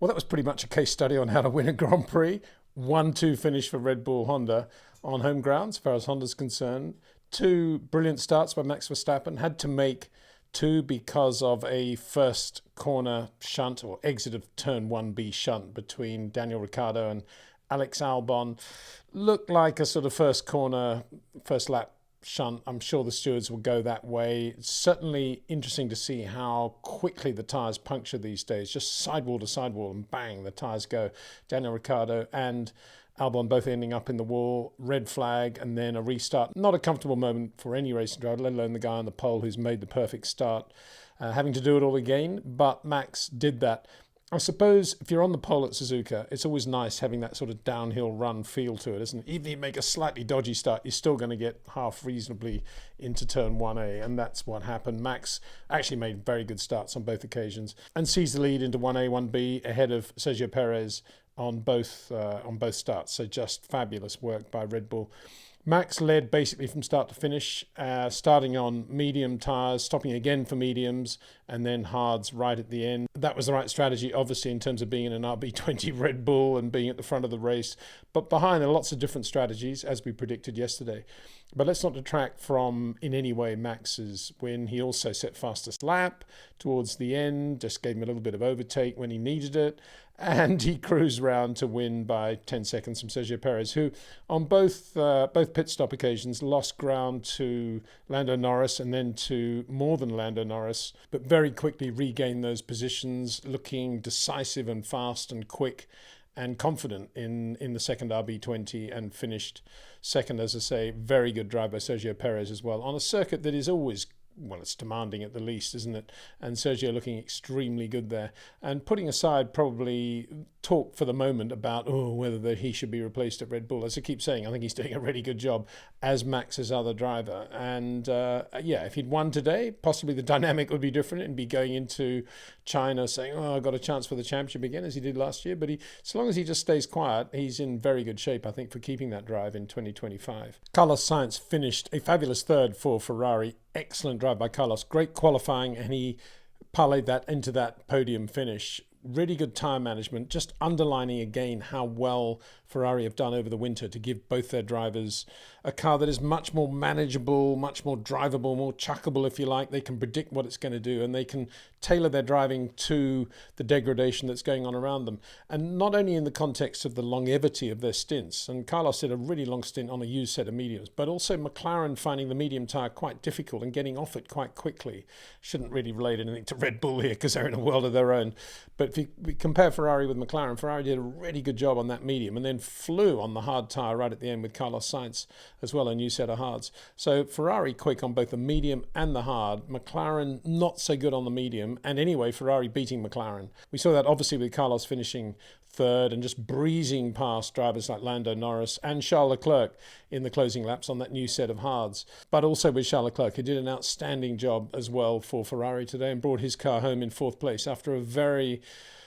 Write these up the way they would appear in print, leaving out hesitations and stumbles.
Well, that was pretty much a case study on how to win a Grand Prix. 1-2 finish for Red Bull Honda on home grounds, as far as Honda's concerned. Two brilliant starts by Max Verstappen. Had to make two because of a first corner shunt or exit of turn 1B shunt between Daniel Ricciardo and Alex Albon. Looked like a sort of first corner, first lap shunt. I'm sure the stewards will go that way. It's certainly interesting to see how quickly the tyres puncture these days. Just sidewall to sidewall and bang, the tyres go. Daniel Ricciardo and Albon both ending up in the wall, red flag, and then a restart. Not a comfortable moment for any racing driver, let alone the guy on the pole who's made the perfect start, having to do it all again. But Max did that. I suppose if you're on the pole at Suzuka, it's always nice having that sort of downhill run feel to it, isn't it? Even if you make a slightly dodgy start, you're still going to get half reasonably into turn 1A, and that's what happened. Max actually made very good starts on both occasions and seized the lead into 1A, 1B ahead of Sergio Perez on both starts. So just fabulous work by Red Bull. Max led basically from start to finish, starting on medium tyres, stopping again for mediums, and then hards right at the end. That was the right strategy, obviously, in terms of being in an RB20 Red Bull and being at the front of the race. But behind, there are lots of different strategies, as we predicted yesterday. But let's not detract from, in any way, Max's win. He also set fastest lap towards the end, just gave him a little bit of overtake when he needed it. And he cruised round to win by 10 seconds from Sergio Perez, who on both pit stop occasions lost ground to Lando Norris and then to more than Lando Norris, but very quickly regained those positions, looking decisive and fast and quick and confident in the second RB20 and finished second, as I say. Very good drive by Sergio Perez as well on a circuit that is always, well, it's demanding at the least, isn't it? And Sergio looking extremely good there. And putting aside probably talk for the moment about whether he should be replaced at Red Bull. As I keep saying, I think he's doing a really good job as Max's other driver. And if he'd won today, possibly the dynamic would be different and be going into China saying, I got a chance for the championship again, as he did last year. But so long as he just stays quiet, he's in very good shape, I think, for keeping that drive in 2025. Carlos Sainz finished a fabulous third for Ferrari. Excellent drive by Carlos. Great qualifying, and he parlayed that into that podium finish. Really good tyre management, just underlining again how well Ferrari have done over the winter to give both their drivers a car that is much more manageable, much more drivable, more chuckable, if you like. They can predict what it's going to do, and they can tailor their driving to the degradation that's going on around them. And not only in the context of the longevity of their stints, and Carlos did a really long stint on a used set of mediums, but also McLaren finding the medium tyre quite difficult and getting off it quite quickly. Shouldn't really relate anything to Red Bull here because they're in a world of their own. But if we compare Ferrari with McLaren, Ferrari did a really good job on that medium and then flew on the hard tyre right at the end with Carlos Sainz as well, a new set of hards. So Ferrari quick on both the medium and the hard. McLaren not so good on the medium, and anyway, Ferrari beating McLaren. We saw that obviously with Carlos finishing third and just breezing past drivers like Lando Norris and Charles Leclerc in the closing laps on that new set of hards. But also with Charles Leclerc, who did an outstanding job as well for Ferrari today and brought his car home in fourth place after a very,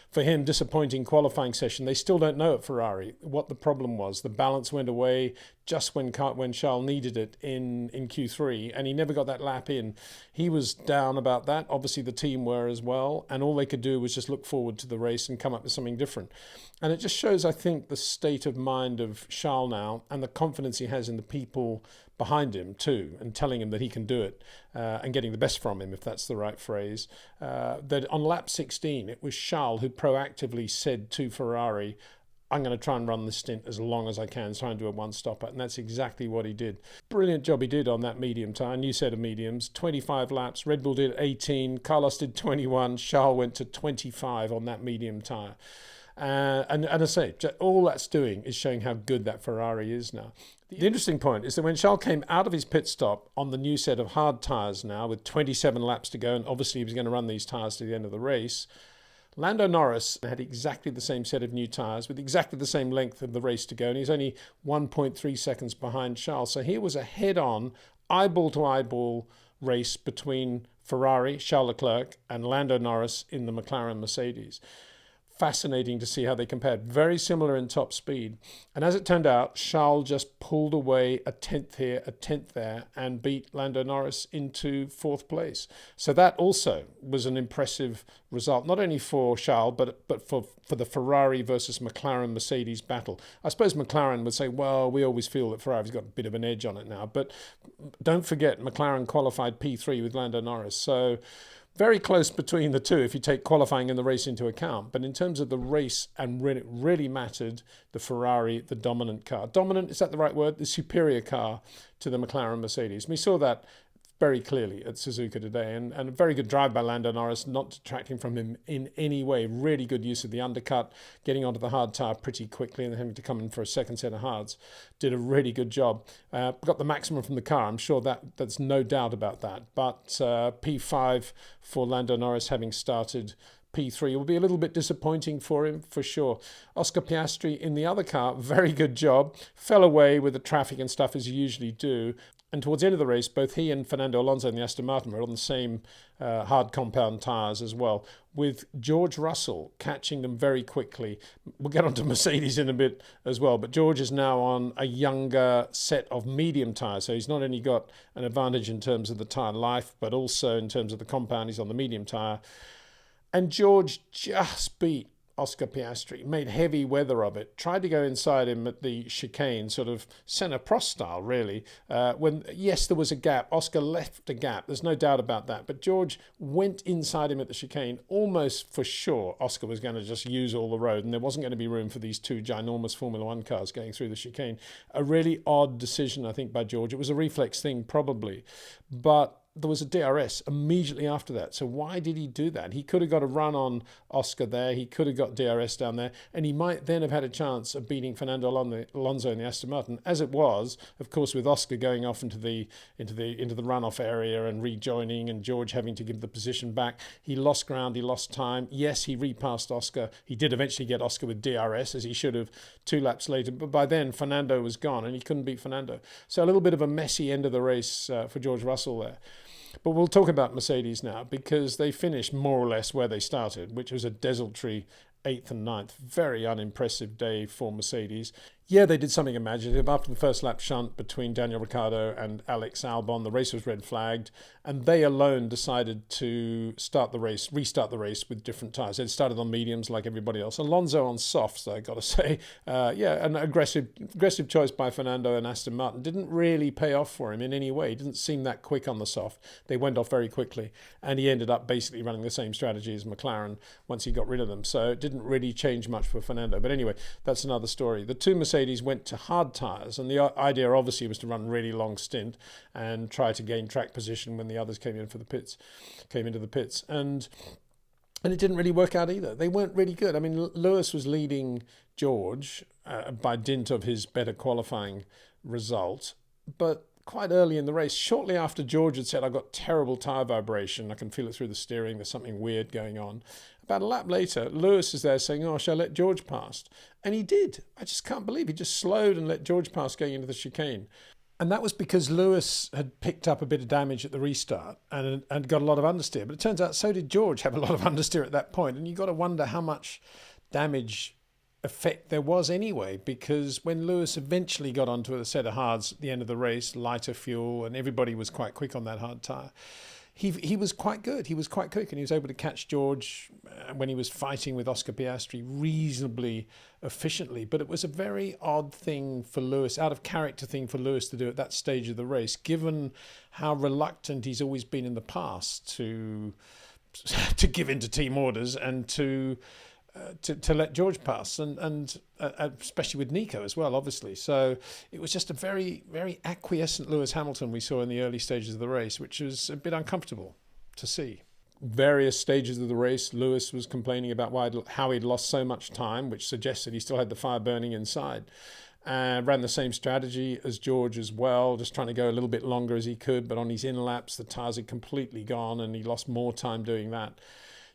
for him, disappointing qualifying session. They still don't know at Ferrari what the problem was. The balance went away just when Charles needed it in Q3, and he never got that lap in. He was down about that. Obviously, the team were as well, and all they could do was just look forward to the race and come up with something different. And it just shows, I think, the state of mind of Charles now and the confidence he has in the people behind him too, and telling him that he can do it and getting the best from him, if that's the right phrase. That on lap 16, it was Charles who proactively said to Ferrari, I'm going to try and run this stint as long as I can, try and do a one-stopper. And that's exactly what he did. Brilliant job he did on that medium tyre, new set of mediums, 25 laps. Red Bull did 18, Carlos did 21, Charles went to 25 on that medium tyre. And I say, all that's doing is showing how good that Ferrari is now. The interesting point is that when Charles came out of his pit stop on the new set of hard tyres now, with 27 laps to go, and obviously he was going to run these tyres to the end of the race, Lando Norris had exactly the same set of new tyres with exactly the same length of the race to go, and he's only 1.3 seconds behind Charles. So here was a head-on, eyeball-to-eyeball race between Ferrari, Charles Leclerc, and Lando Norris in the McLaren Mercedes. fascinating to see how they compared. Very similar in top speed. And as it turned out, Charles just pulled away a tenth here, a tenth there, and beat Lando Norris into fourth place. So that also was an impressive result, not only for Charles, but for the Ferrari versus McLaren Mercedes battle. I suppose McLaren would say, well, we always feel that Ferrari's got a bit of an edge on it now. But don't forget, McLaren qualified P3 with Lando Norris. So very close between the two if you take qualifying and the race into account. But in terms of the race, and when it really mattered, the Ferrari, the dominant car. Dominant, is that the right word? The superior car to the McLaren Mercedes. We saw that very clearly at Suzuka today. And a very good drive by Lando Norris, not detracting from him in any way. Really good use of the undercut, getting onto the hard tyre pretty quickly and then having to come in for a second set of hards. Did a really good job. Got the maximum from the car. I'm sure that's no doubt about that. But P5 for Lando Norris, having started P3, will be a little bit disappointing for him, for sure. Oscar Piastri in the other car, very good job. Fell away with the traffic and stuff as you usually do. And towards the end of the race, both he and Fernando Alonso in the Aston Martin were on the same hard compound tyres as well, with George Russell catching them very quickly. We'll get onto Mercedes in a bit as well, but George is now on a younger set of medium tyres, so he's not only got an advantage in terms of the tyre life, but also in terms of the compound, he's on the medium tyre. And George just beat Oscar Piastri, made heavy weather of it, tried to go inside him at the chicane, sort of Senna-Prost style, really. When, yes, there was a gap. Oscar left a gap. There's no doubt about that. But George went inside him at the chicane, almost for sure Oscar was going to just use all the road, and there wasn't going to be room for these two ginormous Formula One cars going through the chicane. A really odd decision, I think, by George. It was a reflex thing, probably. But there was a DRS immediately after that. So why did he do that? He could have got a run on Oscar there. He could have got DRS down there. And he might then have had a chance of beating Fernando Alonso in the Aston Martin. As it was, of course, with Oscar going off into the runoff area and rejoining and George having to give the position back, he lost ground, he lost time. Yes, he repassed Oscar. He did eventually get Oscar with DRS, as he should have 2 laps later. But by then, Fernando was gone and he couldn't beat Fernando. So a little bit of a messy end of the race for George Russell there. But we'll talk about Mercedes now, because they finished more or less where they started, which was a desultory 8th and 9th. Very unimpressive day for Mercedes. Yeah, they did something imaginative. After the first lap shunt between Daniel Ricciardo and Alex Albon, the race was red flagged, and they alone decided to restart the race with different tyres. They started on mediums like everybody else. Alonso on softs, I got to say. An aggressive choice by Fernando and Aston Martin. Didn't really pay off for him in any way. He didn't seem that quick on the soft. They went off very quickly, and he ended up basically running the same strategy as McLaren once he got rid of them. So it didn't really change much for Fernando. But anyway, that's another story. The two Mercedes went to hard tyres, and the idea obviously was to run really long stint and try to gain track position when the others came into the pits, and it didn't really work out either. They weren't really good. I mean, Lewis was leading George by dint of his better qualifying result, but quite early in the race, shortly after George had said, "I've got terrible tyre vibration, I can feel it through the steering, there's something weird going on," about a lap later, Lewis is there saying, "Oh, shall I let George pass?" And he did. I just can't believe he just slowed and let George pass going into the chicane. And that was because Lewis had picked up a bit of damage at the restart and got a lot of understeer. But it turns out so did George have a lot of understeer at that point. And you've got to wonder how much damage effect there was anyway, because when Lewis eventually got onto a set of hards at the end of the race, lighter fuel, and everybody was quite quick on that hard tyre, he was quite good. He was quite quick, and he was able to catch George when he was fighting with Oscar Piastri reasonably efficiently. But it was a very odd thing for Lewis, out of character thing for Lewis to do at that stage of the race, given how reluctant he's always been in the past to give in to team orders and to let George pass, and especially with Nico as well, obviously. So it was just a very, very acquiescent Lewis Hamilton we saw in the early stages of the race, which was a bit uncomfortable to see. Various stages of the race, Lewis was complaining about how he'd lost so much time, which suggested he still had the fire burning inside. Ran the same strategy as George as well, just trying to go a little bit longer as he could, but on his in laps, the tyres had completely gone, and he lost more time doing that.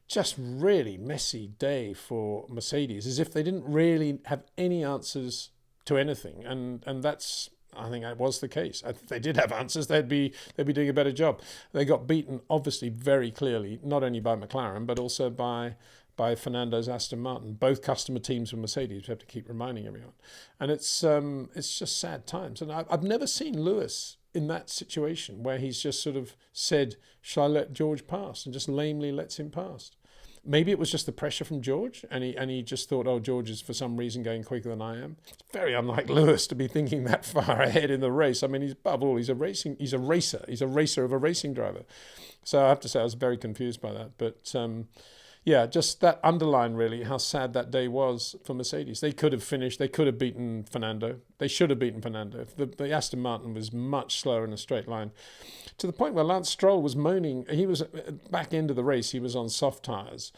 Just really messy day for Mercedes, as if they didn't really have any answers to anything, and that's, I think that was the case. If they did have answers, they'd be doing a better job. They got beaten, obviously, very clearly, not only by McLaren but also by by Fernando's Aston Martin. Both customer teams from Mercedes. We have to keep reminding everyone. And it's just sad times. And I've never seen Lewis in that situation where he's just sort of said, shall I let George pass? And just lamely lets him pass. Maybe it was just the pressure from George, and he just thought, oh, George is for some reason going quicker than I am. It's very unlike Lewis to be thinking that far ahead in the race. I mean, he's above all, he's a racer. He's a racer of a racing driver. So I have to say I was very confused by that. But yeah, just that underlined really how sad that day was for Mercedes. They could have finished. They could have beaten Fernando. They should have beaten Fernando. The Aston Martin was much slower in a straight line, to the point where Lance Stroll was moaning. He was back into the race. He was on soft tyres,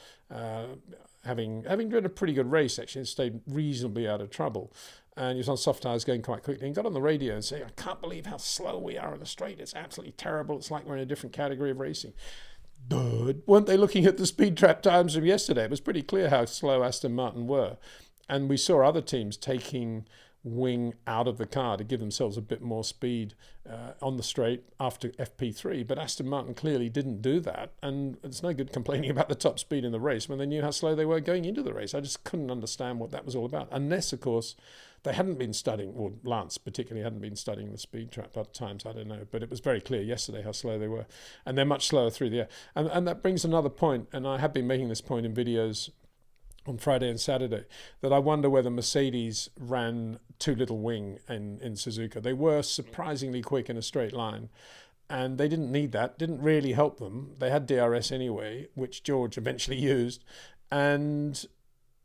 having driven a pretty good race actually, and stayed reasonably out of trouble. And he was on soft tyres going quite quickly and got on the radio and said, I can't believe how slow we are in the straight. It's absolutely terrible. It's like we're in a different category of racing. Weren't they looking at the speed trap times from yesterday? It was pretty clear how slow Aston Martin were. And we saw other teams taking wing out of the car to give themselves a bit more speed on the straight after FP3. But Aston Martin clearly didn't do that. And it's no good complaining about the top speed in the race when they knew how slow they were going into the race. I just couldn't understand what that was all about. Unless, of course, they hadn't been studying, or Lance particularly hadn't been studying the speed trap at times, I don't know. But it was very clear yesterday how slow they were. And they're much slower through the air. And that brings another point, and I have been making this point in videos on Friday and Saturday, that I wonder whether Mercedes ran too little wing in Suzuka. They were surprisingly quick in a straight line, and they didn't need that, didn't really help them. They had DRS anyway, which George eventually used, and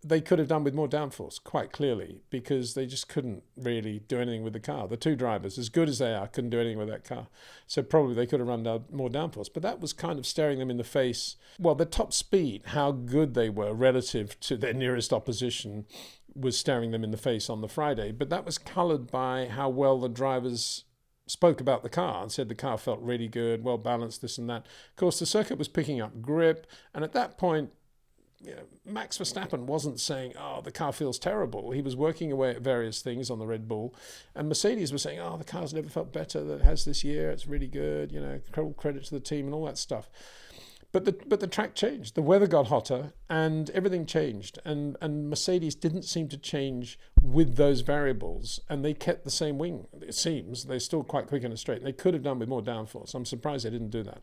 they could have done with more downforce, quite clearly, because they just couldn't really do anything with the car. The two drivers, as good as they are, couldn't do anything with that car. So probably they could have run down more downforce. But that was kind of staring them in the face. Well, the top speed, how good they were relative to their nearest opposition, was staring them in the face on the Friday. But that was coloured by how well the drivers spoke about the car and said the car felt really good, well balanced, this and that. Of course, the circuit was picking up grip. And at that point, Max Verstappen wasn't saying, oh, the car feels terrible. He was working away at various things on the Red Bull. And Mercedes was saying, oh, the car's never felt better than it has this year. It's really good, credit to the team and all that stuff. But the track changed. The weather got hotter and everything changed. And Mercedes didn't seem to change with those variables. And they kept the same wing, it seems. They're still quite quick in a straight. They could have done with more downforce. I'm surprised they didn't do that.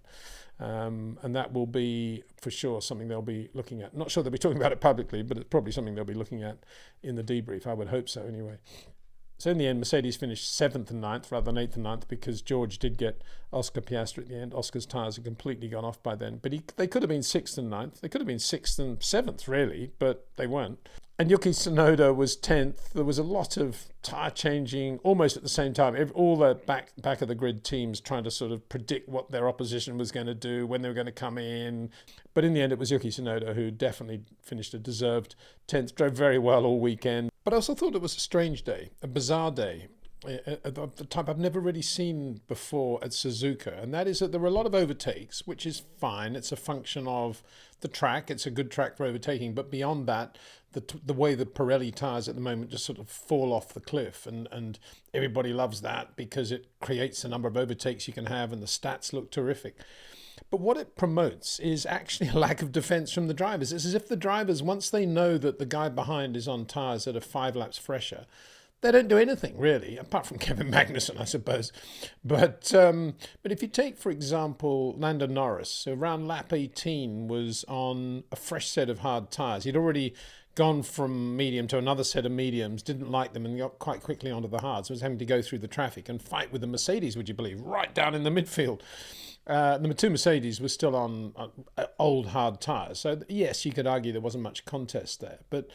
And that will be, for sure, something they'll be looking at. Not sure they'll be talking about it publicly, but it's probably something they'll be looking at in the debrief. I would hope so, anyway. So in the end, Mercedes finished 7th and 9th rather than 8th and 9th because George did get Oscar Piastri at the end. Oscar's tyres had completely gone off by then. But they could have been 6th and 9th. They could have been 6th and 7th, really, but they weren't. And Yuki Tsunoda was 10th. There was a lot of tyre changing almost at the same time. All the back of the grid teams trying to sort of predict what their opposition was going to do, when they were going to come in. But in the end, it was Yuki Tsunoda who definitely finished a deserved 10th, drove very well all weekend. But I also thought it was a strange day, a bizarre day, the type I've never really seen before at Suzuka. And that is that there were a lot of overtakes, which is fine. It's a function of the track. It's a good track for overtaking. But beyond that, the way the Pirelli tyres at the moment just sort of fall off the cliff. And everybody loves that because it creates a number of overtakes you can have and the stats look terrific. But what it promotes is actually a lack of defence from the drivers. It's as if the drivers, once they know that the guy behind is on tyres that are 5 laps fresher, they don't do anything, really, apart from Kevin Magnussen, I suppose. But if you take, for example, Lando Norris, who around lap 18 was on a fresh set of hard tyres. He'd already gone from medium to another set of mediums, didn't like them, and got quite quickly onto the hards. Was having to go through the traffic and fight with the Mercedes, would you believe, right down in the midfield. Number 2 Mercedes was still on old hard tyres. So, yes, you could argue there wasn't much contest there. But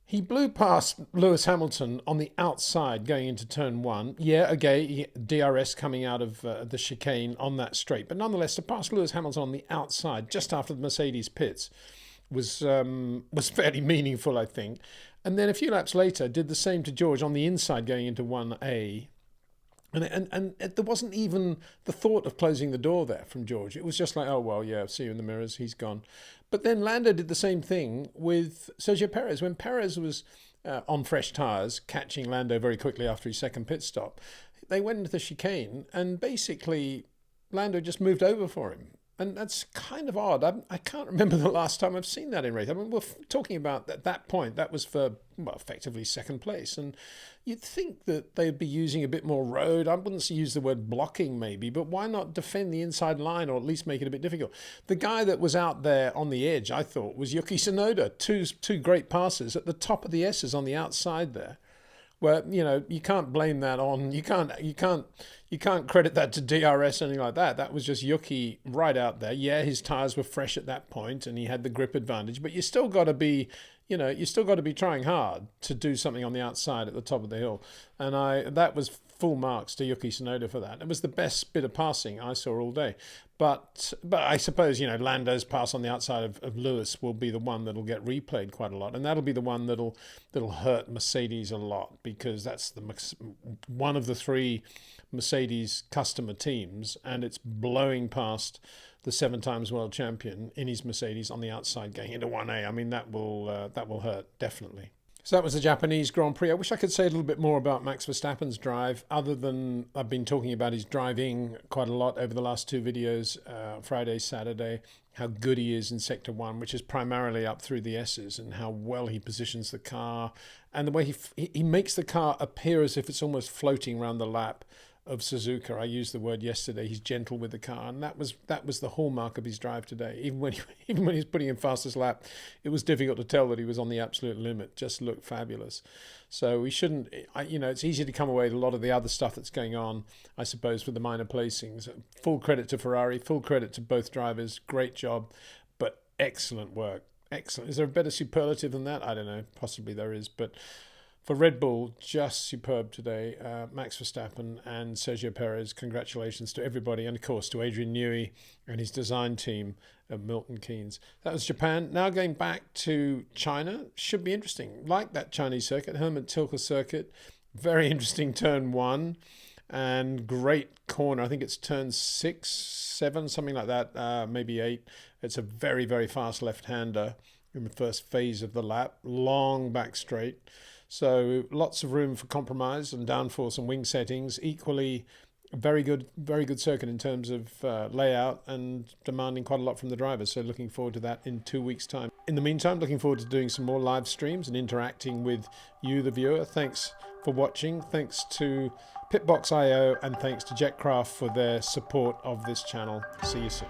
he blew past Lewis Hamilton on the outside going into turn 1. Yeah, okay, DRS coming out of the chicane on that straight. But nonetheless, to pass Lewis Hamilton on the outside just after the Mercedes pits was fairly meaningful, I think. And then a few laps later, did the same to George on the inside going into 1A. And there wasn't even the thought of closing the door there from George. It was just like, oh, well, yeah, see you in the mirrors, he's gone. But then Lando did the same thing with Sergio Perez. When Perez was on fresh tyres, catching Lando very quickly after his second pit stop, they went into the chicane and basically Lando just moved over for him. And that's kind of odd. I can't remember the last time I've seen that in race. I mean, we're talking about at that point, that was for, well, effectively second place. And you'd think that they'd be using a bit more road. I wouldn't use the word blocking maybe, but why not defend the inside line or at least make it a bit difficult? The guy that was out there on the edge, I thought, was Yuki Tsunoda. Two great passes at the top of the S's on the outside there. Well, you know, you can't blame that on, you can't credit that to DRS or anything like that. That was just Yuki right out there. Yeah, his tyres were fresh at that point and he had the grip advantage, but you still got to be, you know, you still got to be trying hard to do something on the outside at the top of the hill. And that was full marks to Yuki Tsunoda for that. It was the best bit of passing I saw all day. But I suppose, you know, Lando's pass on the outside of Lewis will be the one that'll get replayed quite a lot, and that'll be the one that'll hurt Mercedes a lot, because that's one of the three Mercedes customer teams, and it's blowing past the 7 times world champion in his Mercedes on the outside going into 1A. I mean, that will hurt definitely. So that was the Japanese Grand Prix. I wish I could say a little bit more about Max Verstappen's drive, other than I've been talking about his driving quite a lot over the last 2 videos, Friday, Saturday, how good he is in Sector 1, which is primarily up through the S's, and how well he positions the car, and the way he makes the car appear as if it's almost floating around the lap of Suzuka. I used the word yesterday. He's gentle with the car, and that was the hallmark of his drive today. Even when he's putting in fastest lap, it was difficult to tell that he was on the absolute limit. Just looked fabulous. So we shouldn't, you know, it's easy to come away with a lot of the other stuff that's going on, I suppose, with the minor placings. Full credit to Ferrari, full credit to both drivers. Great job, but excellent work. Excellent. Is there a better superlative than that? I don't know. Possibly there is, but for Red Bull, just superb today. Max Verstappen and Sergio Perez, congratulations to everybody. And of course to Adrian Newey and his design team at Milton Keynes. That was Japan. Now going back to China. Should be interesting. Like that Chinese circuit, Hermann-Tilke circuit. Very interesting turn 1. And great corner. I think it's turn 6, 7, something like that. Maybe 8. It's a very, very fast left-hander in the first phase of the lap. Long back straight. So lots of room for compromise and downforce and wing settings. Equally, very good circuit in terms of layout, and demanding quite a lot from the drivers. So looking forward to that in 2 weeks' time. In the meantime, looking forward to doing some more live streams and interacting with you, the viewer. Thanks for watching. Thanks to Pitbox.io and thanks to Jetcraft for their support of this channel. See you soon.